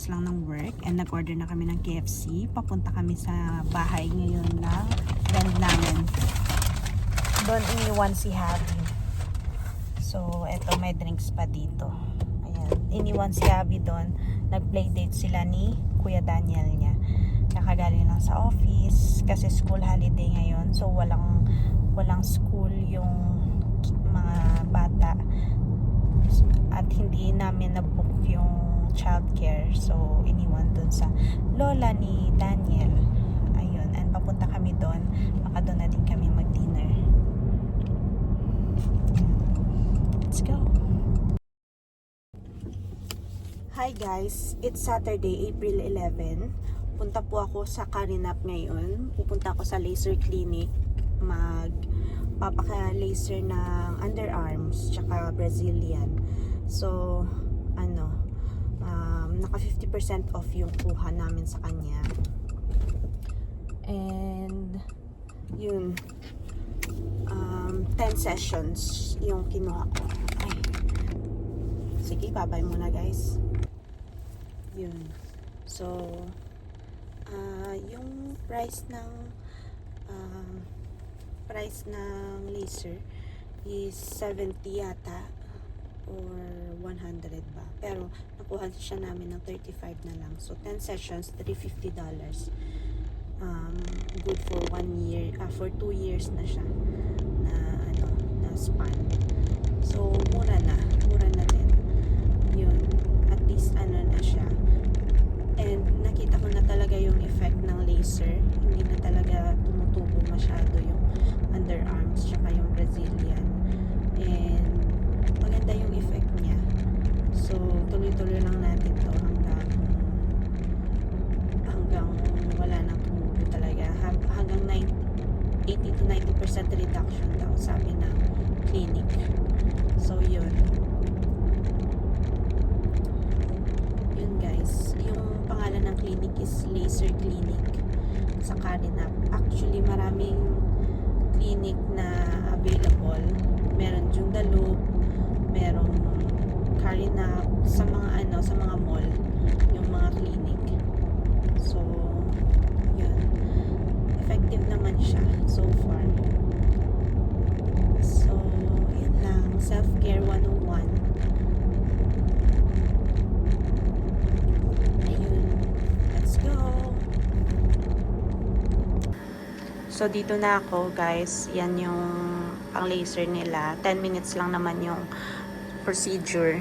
kakatapos lang ng work and nag-order na kami ng KFC. Papunta kami sa bahay ngayon ng friend namin. Doon iniwan si Javi. So, eto may drinks pa dito. Ayan, iniwan si Javi doon. Nag-playdate sila ni Kuya Daniel niya. Nakagaling lang sa office kasi school holiday ngayon. So, walang school yung mga bata. At hindi namin na-book yung childcare. So, iniwan dun sa lola ni Daniel. Ayun. And papunta kami doon. Baka doon na din kami mag-dinner. Let's go. Hi guys. It's Saturday, April 11. Punta po ako sa Karinap ngayon. Pupunta ako sa laser clinic. Magpapaka-laser ng underarms tsaka Brazilian. So, naka 50% off yung kuha namin sa kanya. And, yun, 10 sessions yung kinuha ko. Ay. Sige, babay muna guys. Yun. So, yung price ng laser is 70 yata or 100 ba, pero nakuha siya namin ng 35 na lang. So 10 sessions, $350. Good for 1 year, for 2 years na siya na span. So mura na din yun, at least na siya. And nakita ko na talaga yung effect ng laser. Hindi na talaga tumutubo masyado yung underarms tsaka yung Brazilian. And maganda yung effect niya. So tuloy-tuloy lang natin to hanggang wala nang tumubo talaga. Hanggang 80 to 90% reduction daw, sabi ng clinic. So yun guys, yung pangalan ng clinic is Laser Clinic sa Karinap. Actually maraming clinic na available. Meron Joondalup, merong Karinap, sa mga mall yung mga clinic. So yun, effective naman siya so far. So yun lang, self-care 101. So dito na ako guys, yan yung pang laser nila. 10 minutes lang naman yung procedure.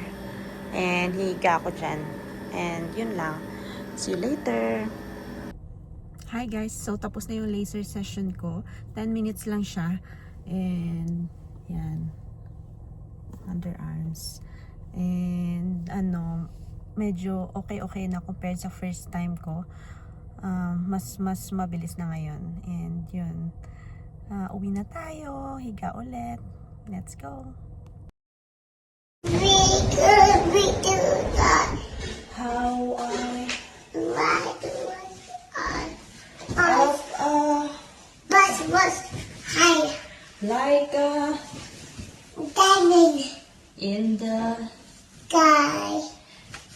And hihiga ako dyan. And yun lang. See you later. Hi guys, so tapos na yung laser session ko. 10 minutes lang siya. And yan, underarms. And medyo okay na compared sa first time ko. Mas mabilis na ngayon. And yun, uwi na tayo, higa ulit. Let's go. We do that. How I was high like a diamond in the sky.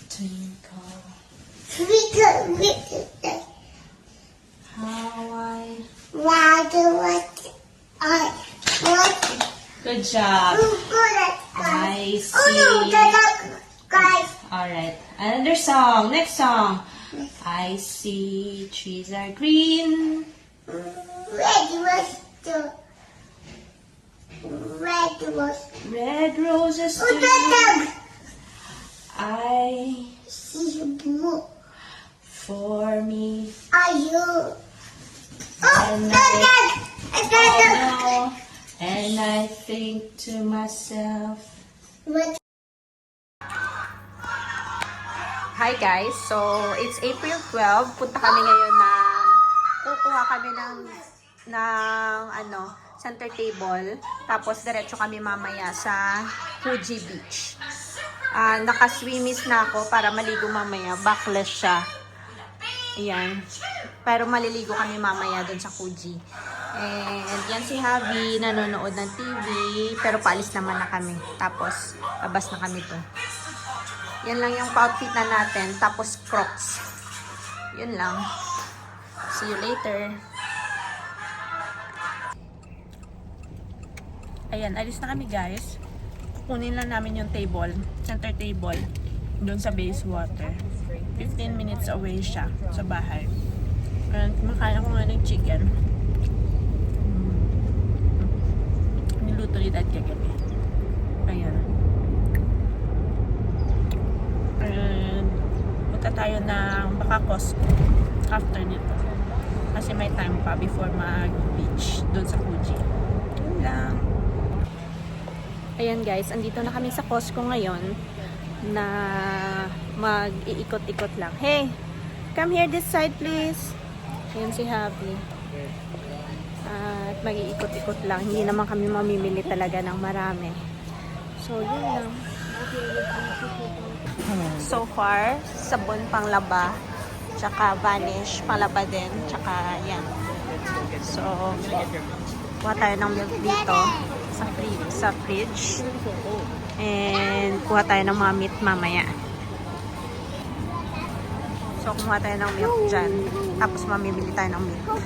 twinkle. We do that. How I What? Good job. Good at I see. Oh no, guys. Alright, another song. Next song. I see trees are green. Red was Red roses oh, too. the dog. I See blue. for me. Are you? And The dog. no. And I think to myself. What? Hi guys, so it's April 12. Punta kami ngayon kukuha kami ng center table. Tapos diretso kami mamaya sa Fuji Beach. Naka-swimmies na ako para maligo mamaya. Backless siya. Ayan. Pero maliligo kami mamaya dun sa Fuji. And yan si Javi, nanonood ng TV. Pero paalis naman na kami. Tapos, labas na kami to. Yan lang yung outfit na natin. Tapos Crocs. Yun lang. See you later. Ayan, alis na kami guys. Kunin lang namin yung table. Center table. Doon sa Bayswater. 15 minutes away siya sa bahay. And kumakain ako nga ng chicken. Niluto ni Dad kagabi. Ayan. And punta tayo ng baka Costco after nito. Kasi may time pa before mag-beach doon sa Fuji. Yun lang. Ayan guys, andito na kami sa Costco ngayon na mag-iikot-ikot lang. Hey, come here this side please. Ayan si Happy. At mag-iikot-ikot lang. Hindi naman kami mamimili talaga ng marami. So, yun lang. So far, sabon panglaba, tsaka vanish panglaba din, tsaka yan. So, kuha tayo ng milk dito sa fridge. And kuha tayo ng mga meat mamaya. So, kumuha tayo ng milk dyan. Tapos mamimili tayo ng milk.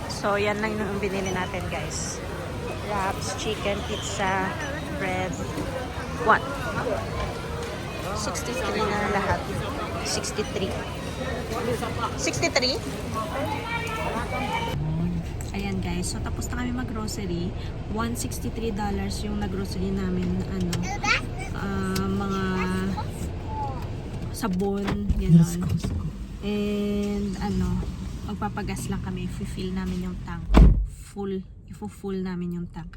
So, yan lang yung binili natin guys. Wraps, chicken, pizza, bread. What? 63 na lahat. 63. 63? Ayan guys, so tapos na kami mag-grocery. $163 yung nag-grocery namin, mga sabon, gano'n. And magpapagas lang kami, i-fill namin yung tank. I-full namin yung tank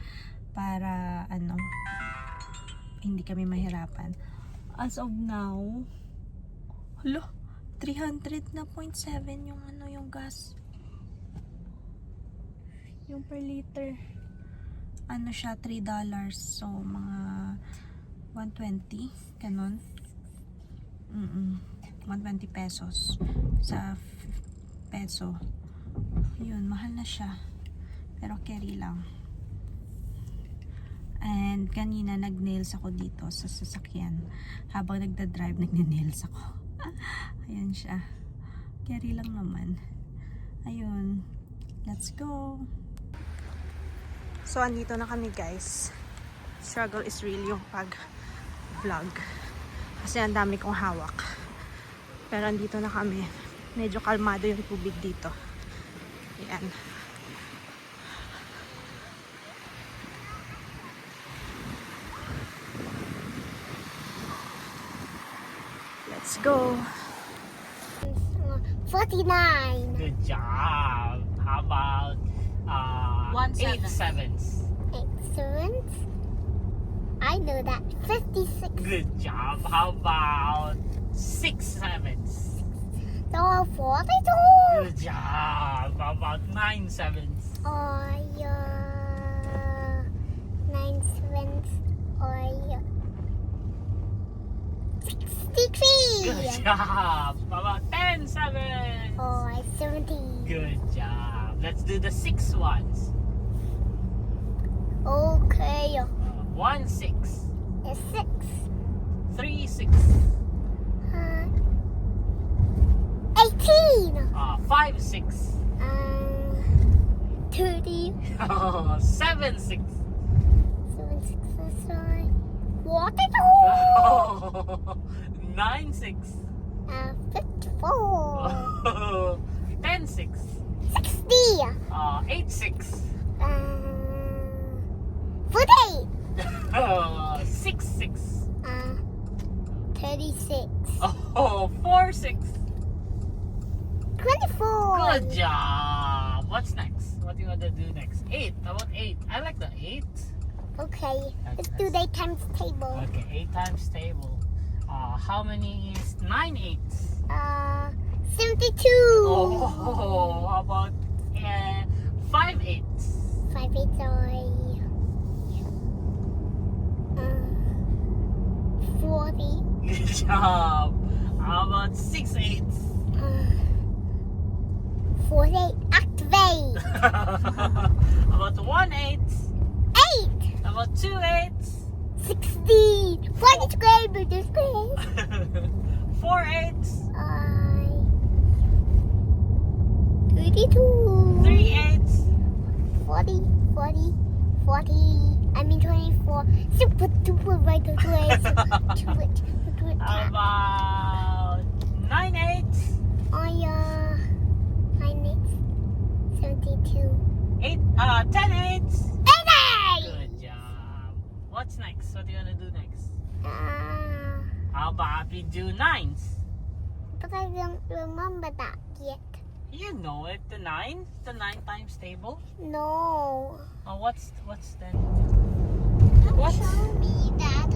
para hindi kami mahirapan. As of now, 300 na 0.7 yung yung gas. Yung per liter. Siya $3. So mga 120 ganun. 120 pesos sa peso. Yun, mahal na siya. Pero carry lang. And kanina nag-nails ako dito sa sasakyan. Habang nagda-drive, nagne-nails ako. Ayan siya. Carry lang naman. Ayun. Let's go. So, andito na kami guys. Struggle is real yung pag-vlog. Kasi ang dami kong hawak. Pero andito na kami. Medyo kalmado yung tubig dito. Ayan. Let's go. 49. Good job. How about 8 sevens? 8 sevens. I know that. 56. Good job. How about 6 sevens? So 42. Good job. How about 9 sevens? Oh, yeah. 9 sevens. Oh, yeah. 63. Good job. How about 10 sevens? Oh, 70. Good job. Let's do the 6 ones. Okay. 1 6. 6. 3 6. 18. 5 6. 30. 7 6. 7 6 is right. 42. 9 6. 54. 10 6. 60. 8 6. 48. 6 6. 36. 4 6. 24. Good job. What's next? What do you want to do next? 8. How about 8? I like the 8. Okay, let's do the times table. Okay, 8 times table. How many is 9 eighths? 72. Oh, how about 5 eighths? 5 8 40. Good job. How about 6 eighths? 48. Activate. How about 1 eighth? 8. about 2 8s? 16. 40 square meters square. 4 8s? 32. 3 8s? 40. 40. I mean 24. Super duper right away. How about 9 8s? Oh yeah. 9 72. 10 8s? 80. Good job. What's next? What do you want to do next? Ah, How about we do 9s? but I don't remember that yet. You know it, the 9? The 9 times table? No. Oh, what's then? Show me that.